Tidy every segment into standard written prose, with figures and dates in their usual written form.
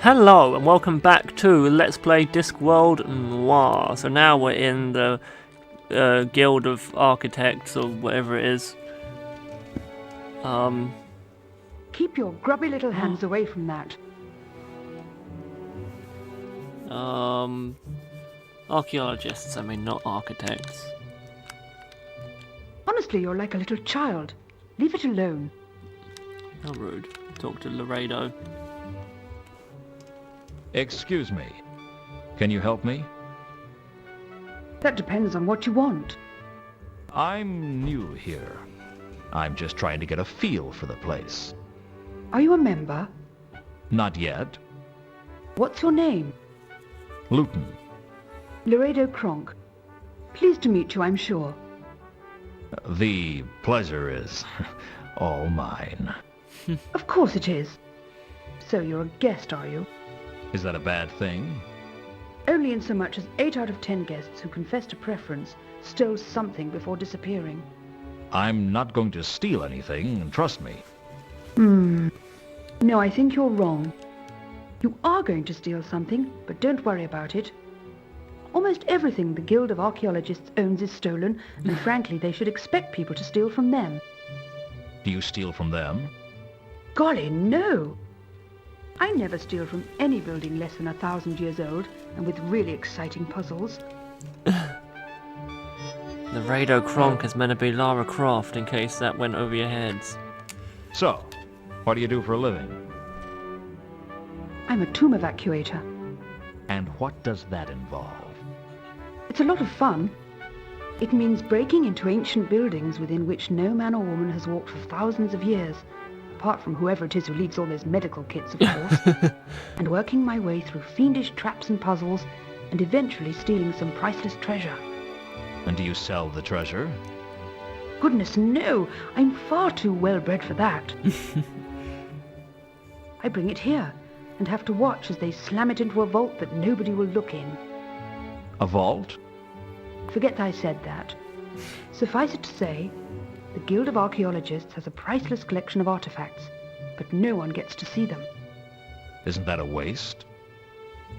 Hello and welcome back to Let's Play Discworld Noir. So now we're in the Guild of Architects or whatever it is. Keep your grubby little hands away from that. Archaeologists, I mean not architects. Honestly, you're like a little child. Leave it alone. How rude. Talk to Laredo. Excuse me. Can you help me? That depends on what you want. I'm new here. I'm just trying to get a feel for the place. Are you a member? Not yet. What's your name? Luton. Laredo Cronk. Pleased to meet you, I'm sure. The pleasure is all mine. Of course it is. So you're a guest, are you? Is that a bad thing? Only in so much as 8 out of 10 guests who confess to preference stole something before disappearing. I'm not going to steal anything, trust me. No, I think you're wrong. You are going to steal something, but don't worry about it. Almost everything the Guild of Archaeologists owns is stolen, and frankly, they should expect people to steal from them. Do you steal from them? Golly, no! I never steal from any building less than 1,000 years old, and with really exciting puzzles. Laredo Cronk is meant to be Lara Croft in case that went over your heads. So, what do you do for a living? I'm a tomb evacuator. And what does that involve? It's a lot of fun. It means breaking into ancient buildings within which no man or woman has walked for thousands of years, apart from whoever it is who leaves all those medical kits, of course, and working my way through fiendish traps and puzzles, and eventually stealing some priceless treasure. And do you sell the treasure? Goodness, no! I'm far too well-bred for that. I bring it here, and have to watch as they slam it into a vault that nobody will look in. A vault? Forget I said that. Suffice it to say, the Guild of Archaeologists has a priceless collection of artifacts, but no one gets to see them. Isn't that a waste?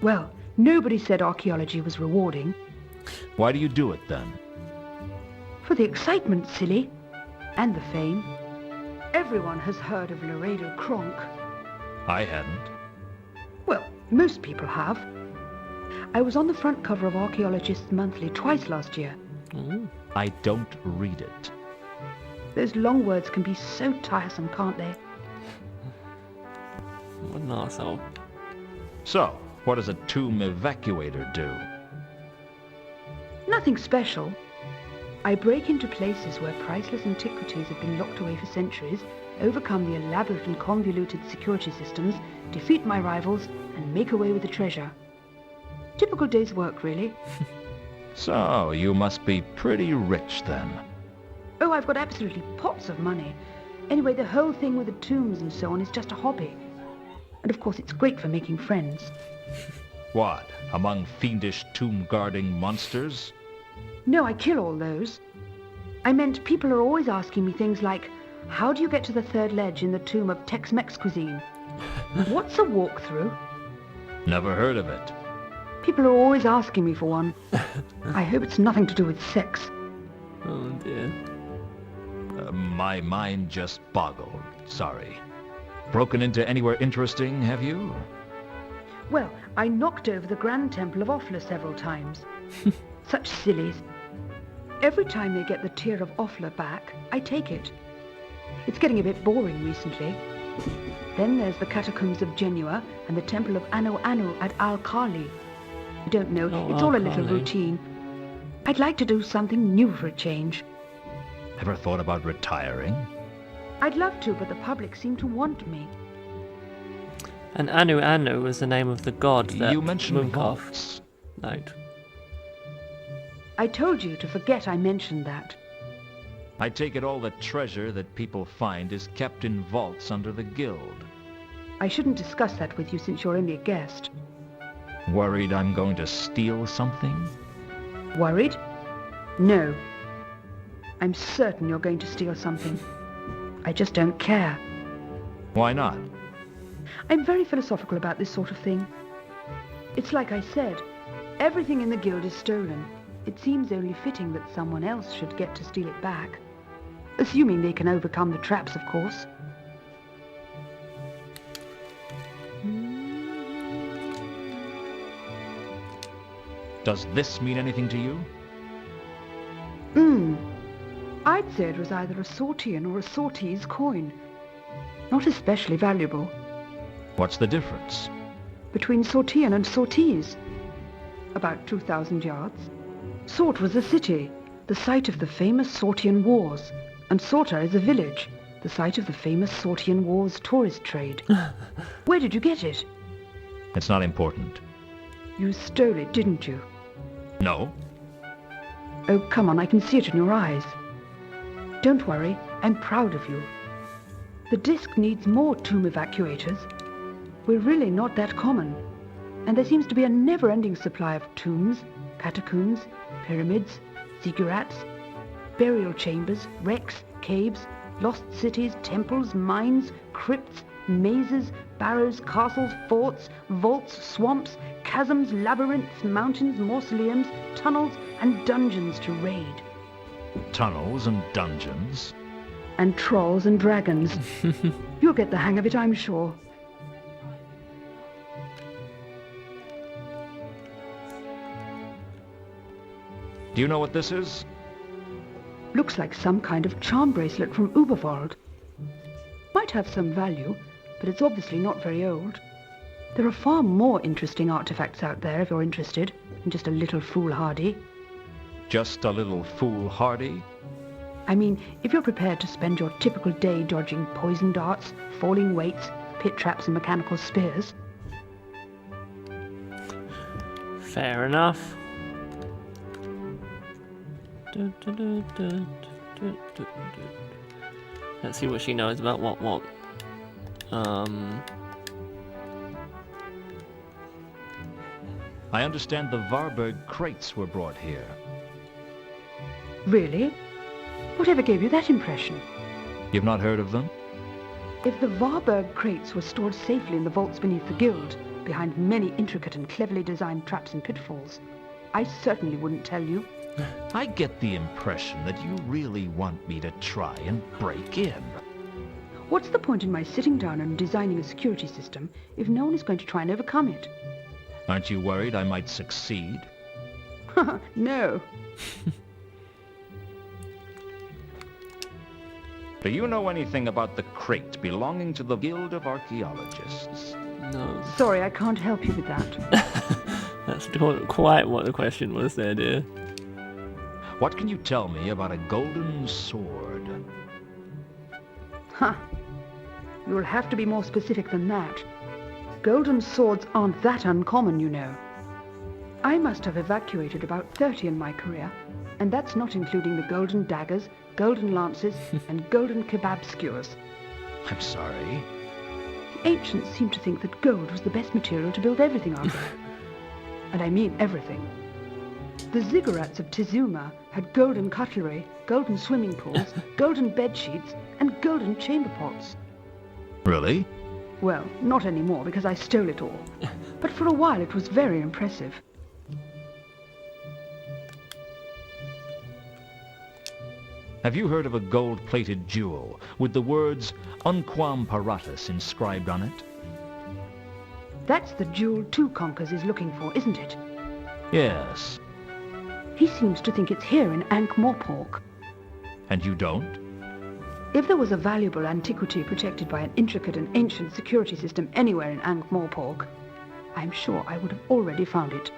Well, nobody said archaeology was rewarding. Why do you do it then? For the excitement, silly, and the fame. Everyone has heard of Laredo Cronk. I hadn't. Well, most people have. I was on the front cover of Archaeologists Monthly twice last year. I don't read it. Those long words can be so tiresome, can't they? What an arsehole. So, what does a tomb evacuator do? Nothing special. I break into places where priceless antiquities have been locked away for centuries, overcome the elaborate and convoluted security systems, defeat my rivals, and make away with the treasure. Typical day's work, really. So, you must be pretty rich then. Oh, I've got absolutely pots of money. Anyway, the whole thing with the tombs and so on is just a hobby. And of course, it's great for making friends. What, among fiendish tomb-guarding monsters? No, I kill all those. I meant people are always asking me things like, how do you get to the third ledge in the tomb of Tex-Mex cuisine? What's a walkthrough? Never heard of it. People are always asking me for one. I hope it's nothing to do with sex. Oh dear. My mind just boggled. Sorry. Broken into anywhere interesting, have you? Well, I knocked over the Grand Temple of Offla several times. Such sillies. Every time they get the Tear of Offla back, I take it. It's getting a bit boring recently. Then there's the Catacombs of Genua and the Temple of Anu Anu at Al-Khali. I don't know, it's all a little Al-Khali. routine. I'd like to do something new for a change. Ever thought about retiring? I'd love to, but the public seem to want me. And Anu Anu was the name of the god that You mentioned Mooncalf vaults. liked. I told you to forget I mentioned that. I take it all the treasure that people find is kept in vaults under the guild. I shouldn't discuss that with you since you're only a guest. Worried I'm going to steal something? Worried? No. I'm certain you're going to steal something. I just don't care. Why not? I'm very philosophical about this sort of thing. It's like I said, everything in the guild is stolen. It seems only fitting that someone else should get to steal it back. Assuming they can overcome the traps, of course. Does this mean anything to you? I'd say it was either a Sortian or a Sortese coin. Not especially valuable. What's the difference? Between Sortian and Sortese. About 2,000 yards. Sort was a city, the site of the famous Sortian Wars, and Sorta is a village, the site of the famous Sortian Wars tourist trade. Where did you get it? It's not important. You stole it, didn't you? No. Oh, come on, I can see it in your eyes. Don't worry, I'm proud of you. The disc needs more tomb evacuators. We're really not that common. And there seems to be a never-ending supply of tombs, catacombs, pyramids, ziggurats, burial chambers, wrecks, caves, lost cities, temples, mines, crypts, mazes, barrows, castles, forts, vaults, swamps, chasms, labyrinths, mountains, mausoleums, tunnels, and dungeons to raid. Tunnels and dungeons. And trolls and dragons. You'll get the hang of it, I'm sure. Do you know what this is? Looks like some kind of charm bracelet from Uberwald. Might have some value, but it's obviously not very old. There are far more interesting artifacts out there if you're interested, than just a little foolhardy. Just a little foolhardy? I mean, if you're prepared to spend your typical day dodging poison darts, falling weights, pit traps and mechanical spears. Fair enough. Let's see what she knows about what. I understand the Varberg crates were brought here. Really? Whatever gave you that impression? You've not heard of them? If the Varberg crates were stored safely in the vaults beneath the guild, behind many intricate and cleverly designed traps and pitfalls, I certainly wouldn't tell you. I get the impression that you really want me to try and break in. What's the point in my sitting down and designing a security system if no one is going to try and overcome it? Aren't you worried I might succeed? No. Do you know anything about the crate belonging to the Guild of Archaeologists? No. Sorry, I can't help you with that. That's quite what the question was there, dear. What can you tell me about a golden sword? Huh. You'll have to be more specific than that. Golden swords aren't that uncommon, you know. I must have evacuated about 30 in my career, and that's not including the golden daggers, golden lances, and golden kebab skewers. I'm sorry. The ancients seemed to think that gold was the best material to build everything out of. And I mean everything. The ziggurats of Tizuma had golden cutlery, golden swimming pools, golden bed sheets, and golden chamber pots. Really? Well, not anymore because I stole it all. But for a while it was very impressive. Have you heard of a gold-plated jewel with the words Unquam Paratus inscribed on it? That's the jewel Two Conkers is looking for, isn't it? Yes. He seems to think it's here in Ankh-Morpork. And you don't? If there was a valuable antiquity protected by an intricate and ancient security system anywhere in Ankh-Morpork, I'm sure I would have already found it.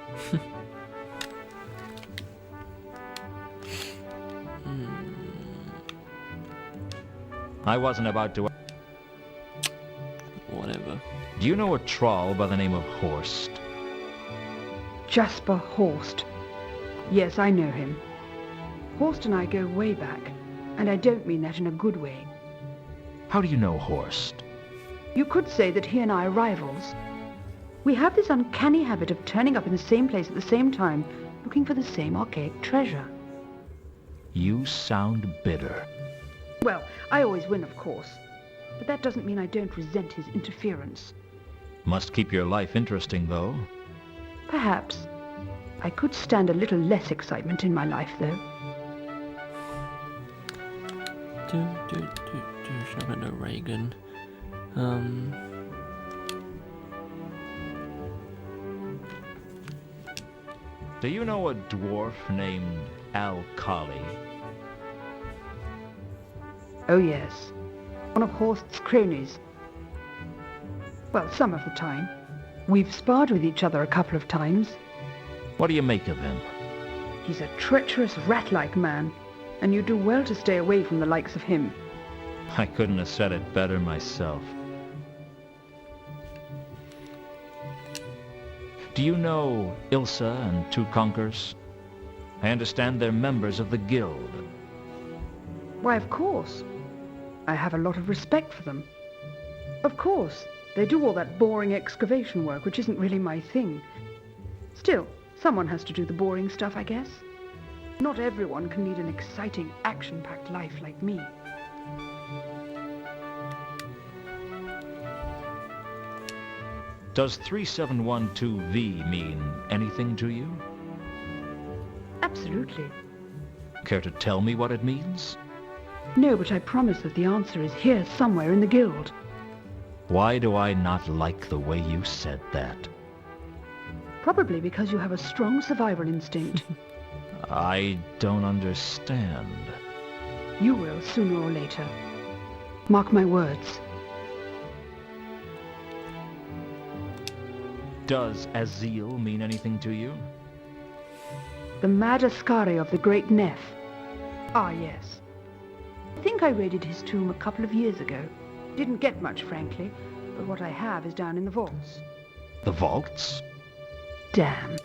I wasn't about to... Whatever. Do you know a troll by the name of Horst? Jasper Horst. Yes, I know him. Horst and I go way back, and I don't mean that in a good way. How do you know Horst? You could say that he and I are rivals. We have this uncanny habit of turning up in the same place at the same time, looking for the same archaic treasure. You sound bitter. Well, I always win, of course. But that doesn't mean I don't resent his interference. Must keep your life interesting, though. Perhaps. I could stand a little less excitement in my life, though. Should I go to Reagan? Do you know a dwarf named Alkali? Oh, yes. One of Horst's cronies. Well, some of the time. We've sparred with each other a couple of times. What do you make of him? He's a treacherous, rat-like man, and you do well to stay away from the likes of him. I couldn't have said it better myself. Do you know Ilsa and Two Conkers? I understand they're members of the guild. Why, of course. I have a lot of respect for them. Of course, they do all that boring excavation work, which isn't really my thing. Still, someone has to do the boring stuff, I guess. Not everyone can lead an exciting, action-packed life like me. Does 3712V mean anything to you? Absolutely. Care to tell me what it means? No, but I promise that the answer is here somewhere in the guild. Why do I not like the way you said that? Probably because you have a strong survival instinct. I don't understand. You will, sooner or later. Mark my words. Does Azil mean anything to you? The mad Ascari of the Great Neff. Ah, yes. I think I raided his tomb a couple of years ago. Didn't get much, frankly, but what I have is down in the vaults. The vaults? Damn.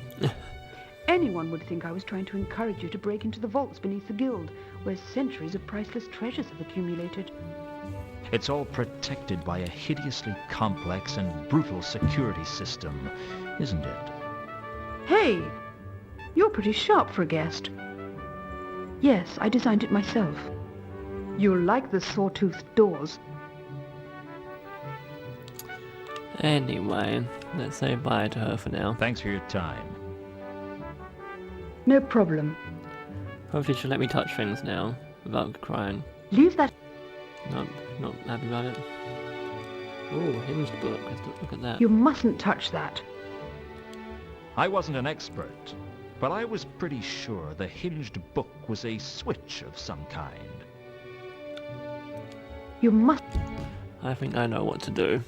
Anyone would think I was trying to encourage you to break into the vaults beneath the guild, where centuries of priceless treasures have accumulated. It's all protected by a hideously complex and brutal security system, isn't it? Hey! You're pretty sharp for a guest. Yes, I designed it myself. You'll like the saw-toothed doors. Anyway, let's say bye to her for now. Thanks for your time. No problem. Hopefully she'll let me touch things now, without crying. Leave that... Nope, not happy about it. Ooh, hinged book, let's look at that. You mustn't touch that. I wasn't an expert, but I was pretty sure the hinged book was a switch of some kind. You must... I think I know what to do.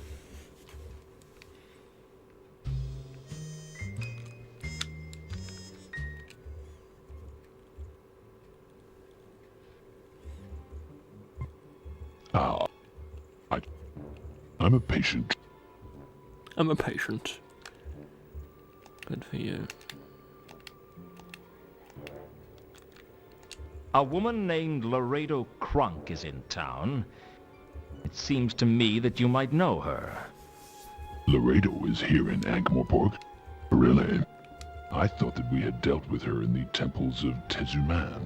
I'm a patient. I'm a patient. Good for you. A woman named Lara Croft is in town. It seems to me that you might know her. Laredo is here in Ankh-Morpork? Really? I thought that we had dealt with her in the temples of Tezuman.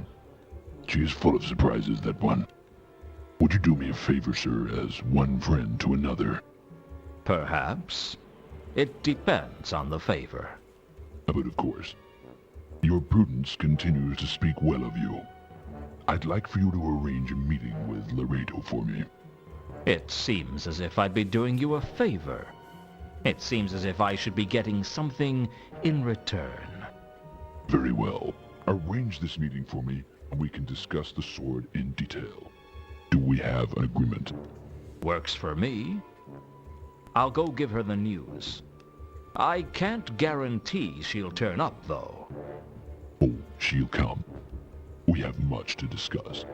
She is full of surprises, that one. Would you do me a favor, sir, as one friend to another? Perhaps. It depends on the favor. But of course, your prudence continues to speak well of you. I'd like for you to arrange a meeting with Laredo for me. It seems as if I'd be doing you a favor. It seems as if I should be getting something in return. Very well. Arrange this meeting for me, and we can discuss the sword in detail. Do we have an agreement? Works for me. I'll go give her the news. I can't guarantee she'll turn up, though. Oh, she'll come. We have much to discuss.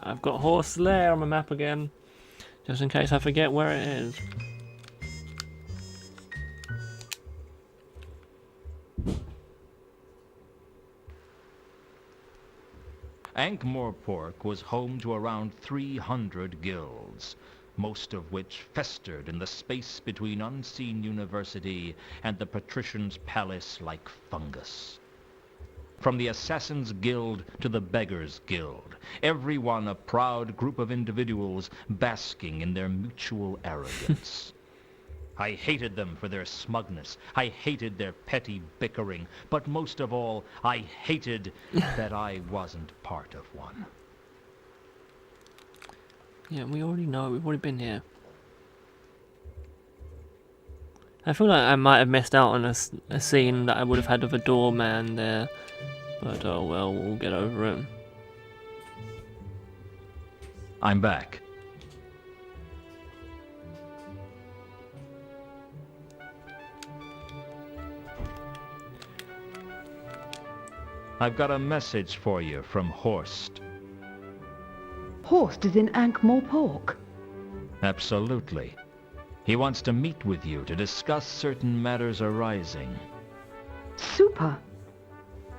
I've got Horse Lair on my map again, just in case I forget where it is. Ankh-Morpork was home to around 300 guilds, most of which festered in the space between Unseen University and the Patrician's Palace like fungus. From the Assassin's Guild to the Beggar's Guild, every one a proud group of individuals basking in their mutual arrogance. I hated them for their smugness. I hated their petty bickering. But most of all, I hated that I wasn't part of one. Yeah, we already know. We've already been here. I feel like I might have missed out on a scene that I would have had with a doorman there. But oh well, we'll get over it. I'm back. I've got a message for you from Horst. Horst is in Ankh-Morpork. Absolutely. He wants to meet with you to discuss certain matters arising. Super.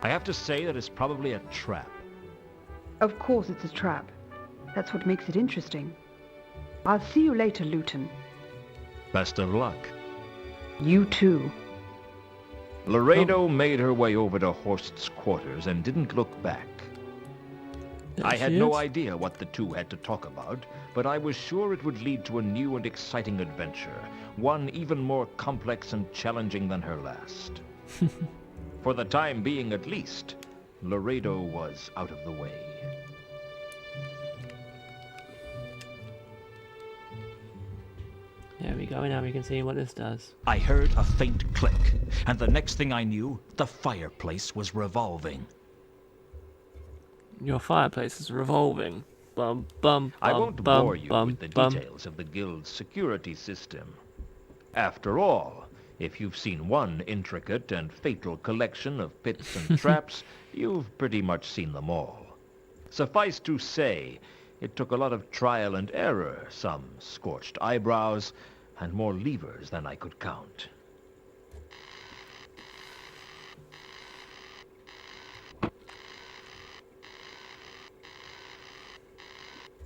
I have to say that it's probably a trap. Of course it's a trap. That's what makes it interesting. I'll see you later, Luton. Best of luck. You too. Laredo made her way over to Horst's quarters and didn't look back. There I had she no is. idea what the two had to talk about, but I was sure it would lead to a new and exciting adventure, one even more complex and challenging than her last. For the time being at least, Laredo was out of the way. There we go, now we can see what this does. I heard a faint click, and the next thing I knew, the fireplace was revolving. Your fireplace is revolving. Bum, bum, bum, I won't bum, bore you bum, with the bum. details of the Guild's security system. After all, if you've seen one intricate and fatal collection of pits and traps, you've pretty much seen them all. Suffice to say, it took a lot of trial and error, some scorched eyebrows, and more levers than I could count.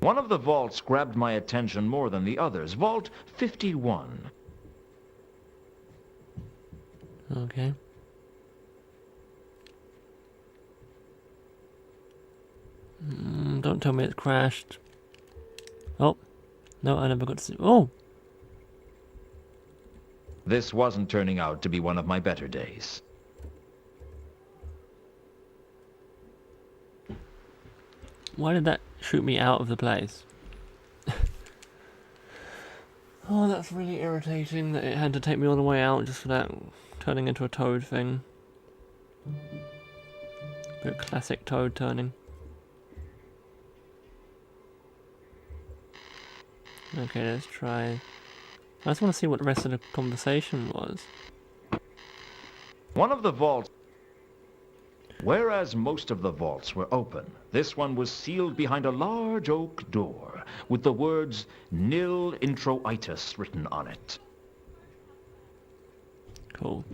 One of the vaults grabbed my attention more than the others. Vault 51. Okay. Don't tell me it crashed. Oh. No, I never got to see. Oh! This wasn't turning out to be one of my better days. Why did that shoot me out of the place? Oh, that's really irritating that it had to take me all the way out just for that turning into a toad thing. Bit of classic toad turning. Okay, let's try. I just want to see what the rest of the conversation was. One of the vaults... Whereas most of the vaults were open, this one was sealed behind a large oak door with the words Nil Introitus written on it. Cool.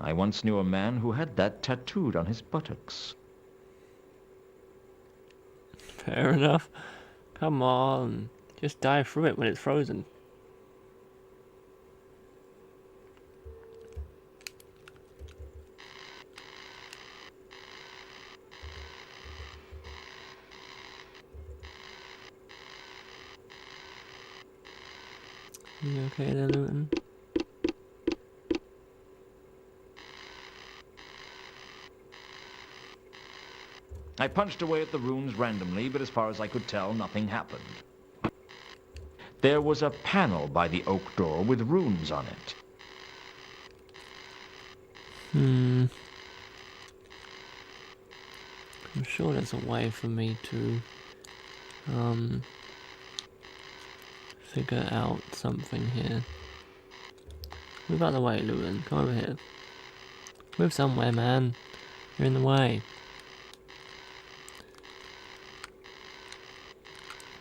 I once knew a man who had that tattooed on his buttocks. Fair enough. Come on. Just dive through it when it's frozen. You okay there, Luton? I punched away at the runes randomly, but as far as I could tell, nothing happened. There was a panel by the oak door with runes on it. I'm sure there's a way for me to figure out something here. Move out of the way, Luton. Come over here. Move somewhere, man. You're in the way.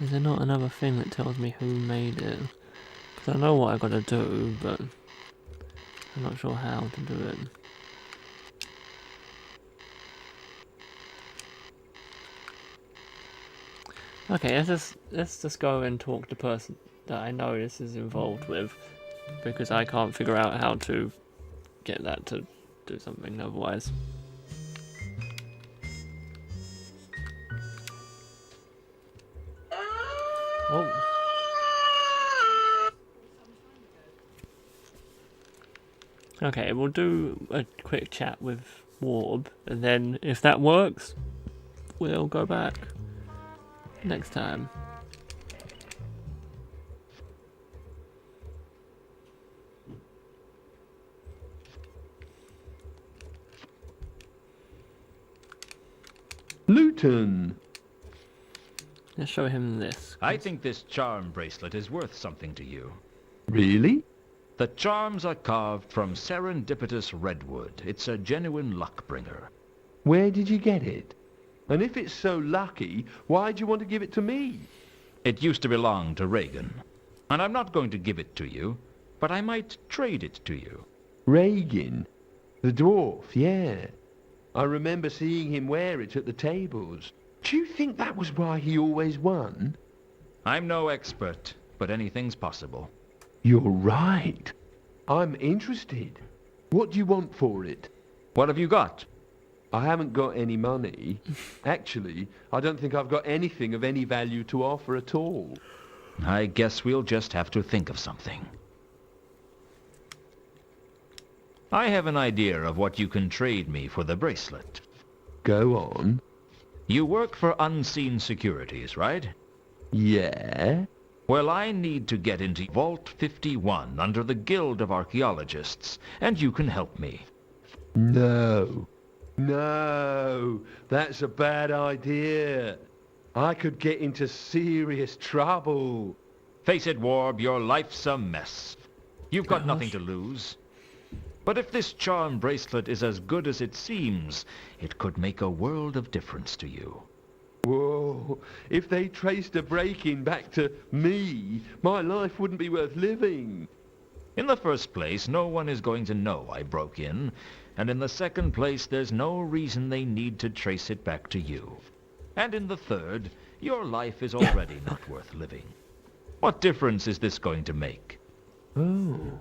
Is there not another thing that tells me who made it? Because I know what I gotta do, but I'm not sure how to do it. Okay, let's just go and talk to the person that I know this is involved with, because I can't figure out how to get that to do something otherwise. Oh. Okay, we'll do a quick chat with Warb, and then if that works, we'll go back next time. Luton! Let's show him this. I think this charm bracelet is worth something to you. Really? The charms are carved from serendipitous redwood. It's a genuine luck bringer. Where did you get it? And if it's so lucky, why do you want to give it to me? It used to belong to Reagan. And I'm not going to give it to you, but I might trade it to you. Reagan? The dwarf, yeah. I remember seeing him wear it at the tables. Do you think that was why he always won? I'm no expert, but anything's possible. You're right. I'm interested. What do you want for it? What have you got? I haven't got any money. Actually, I don't think I've got anything of any value to offer at all. I guess we'll just have to think of something. I have an idea of what you can trade me for the bracelet. Go on. You work for Unseen Securities, right? Yeah? Well, I need to get into Vault 51 under the Guild of Archaeologists, and you can help me. No. No. That's a bad idea. I could get into serious trouble. Face it, Warb, your life's a mess. You've got nothing to lose. But if this charm bracelet is as good as it seems, it could make a world of difference to you. Whoa, if they traced a break-in back to me, my life wouldn't be worth living. In the first place, no one is going to know I broke in, and in the second place, there's no reason they need to trace it back to you. And in the third, your life is already not worth living. What difference is this going to make? Oh,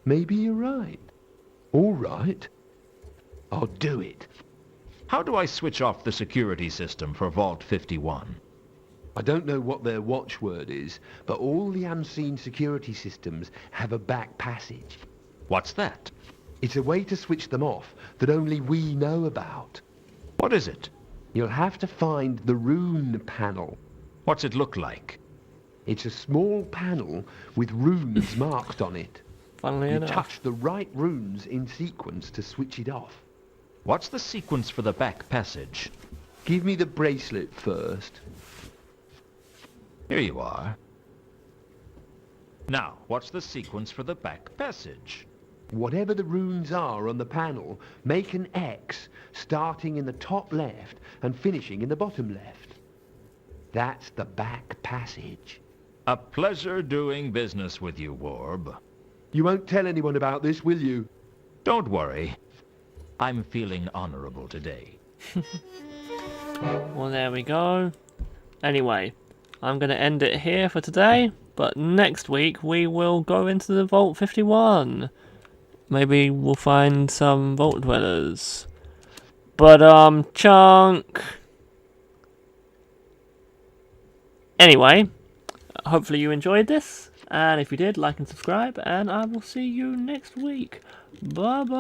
maybe you're right. All right. I'll do it. How do I switch off the security system for Vault 51? I don't know what their watchword is, but all the unseen security systems have a back passage. What's that? It's a way to switch them off that only we know about. What is it? You'll have to find the rune panel. What's it look like? It's a small panel with runes marked on it. Funnily You enough. touch the right runes in sequence to switch it off. What's the sequence for the back passage? Give me the bracelet first. Here you are. Now, what's the sequence for the back passage? Whatever the runes are on the panel, make an X starting in the top left and finishing in the bottom left. That's the back passage. A pleasure doing business with you, Warb. You won't tell anyone about this, will you? Don't worry. I'm feeling honorable today. Well, there we go. Anyway, I'm going to end it here for today, but next week we will go into the Vault 51. Maybe we'll find some Vault Dwellers. But, chunk. Anyway, hopefully you enjoyed this, and if you did, like and subscribe, and I will see you next week. Bye-bye!